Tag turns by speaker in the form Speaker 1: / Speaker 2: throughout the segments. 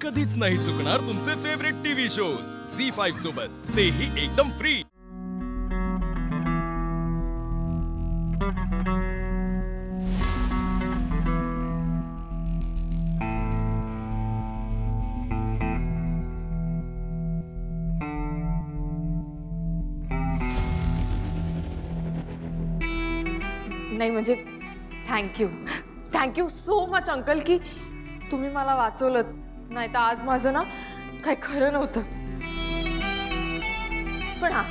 Speaker 1: कधीच नाही चुकणार तुमचे फेवरेट टीव्ही शोज झी5 सोबत, तेही एकदम फ्री।
Speaker 2: नाही म्हणजे थँक्यू सो मच अंकल की तुम्ही मला वाचवलं, नाही तर आज माझं ना काही खरं नव्हतं। पण हा,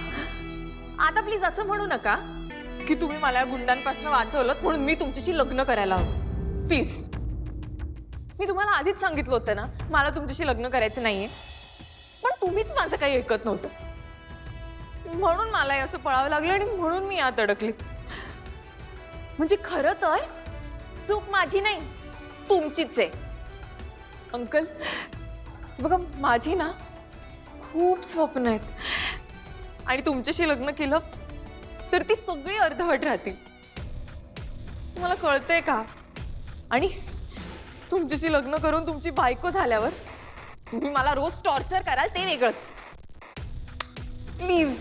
Speaker 2: आता प्लीज असं म्हणू नका की तुम्ही मला गुंडांपासून वाचवलं म्हणून मी तुमच्याशी लग्न करायला हवं। प्लीज, मी तुम्हाला आधीच सांगितलं होतं ना मला तुमच्याशी लग्न करायचं नाहीये, पण तुम्हीच माझं काही ऐकत नव्हतं, म्हणून मला असं पळावं लागलं आणि म्हणून मी यात अडकली। म्हणजे खरं तर चूक माझी नाही, तुमचीच आहे अंकल। बघा माझी ना खूप स्वप्न आहेत आणि तुमच्याशी लग्न केलं तर ती सगळी अर्धवट राहतील, तुम्हाला कळतंय का? आणि तुमच्याशी लग्न करून तुमची बायको झाल्यावर तुम्ही मला रोज टॉर्चर कराल ते वेगळंच। प्लीज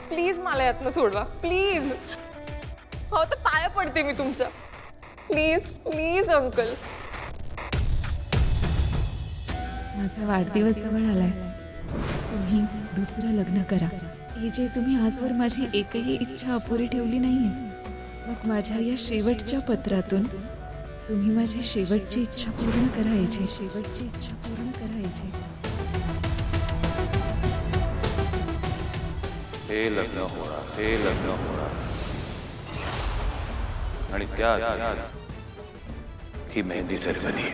Speaker 2: प्लीज मला यातनं सोडवा, प्लीज। हो तर पाया पडते मी तुमच्या, प्लीज प्लीज अंकल।
Speaker 3: माझा वाढदिवस जवळ आलाय, तुम्ही दुसरं लग्न करा। हे जे तुम्ही आजवर माझी एकही इच्छा अपुरी ठेवली नाहीये, मग माझ्या या शेवटच्या पत्रातून तुम्ही माझी शेवटची इच्छा पूर्ण करायची, शेवटची इच्छा पूर्ण करायची।
Speaker 4: हे लग्न होणार, हे लग्न होणार आणि त्यात ही mehndi ceremony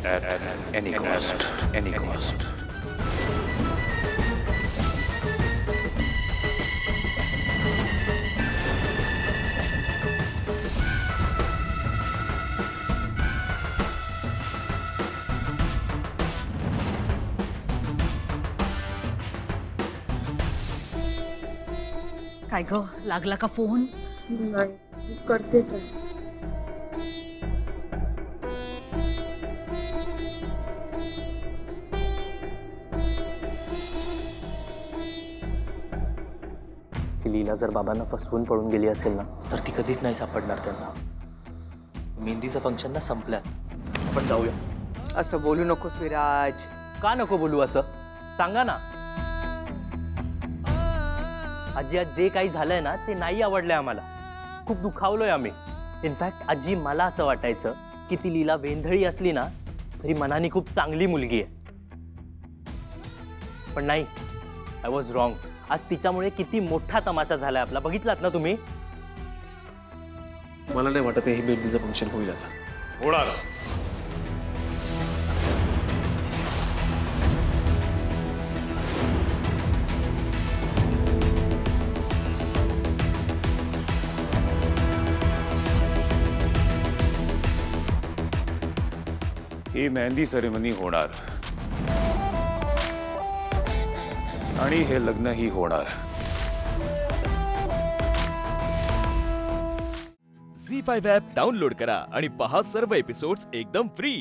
Speaker 4: at any cost, any cost.
Speaker 5: काय ग, लागला का फोन?
Speaker 2: नाही करते काय?
Speaker 6: ही लीला जर बाबांना फसवून पळून गेली असेल ना, तर ती कधीच नाही सापडणार त्यांना। मेहंदीचं फंक्शन ना संपल्यात, आपण जाऊया।
Speaker 7: असं बोलू नकोस विराज।
Speaker 6: का नको बोलू असं, सांगा ना। आजी, आज जे काही झालंय ना ते नाही आवडलंय आम्हाला, खूप दुखावलोय आम्ही। इनफॅक्ट आजी, मला असं वाटायचं की ती लीला वेंधळी असली ना तरी मनाने खूप चांगली मुलगी आहे, पण नाही, आय वॉज रॉंग। आज तिच्यामुळे किती मोठा तमाशा झालाय आपला, बघितलात ना तुम्ही।
Speaker 8: मला नाही वाटत हे मेहंदीचं फंक्शन होईल आता।
Speaker 4: होणार ही मेहंदी सेरेमनी होणार आणि हे लग्नही होणार।
Speaker 1: झी5 ॲप डाउनलोड करा आणि पहा सर्व एपिसोड्स एकदम फ्री।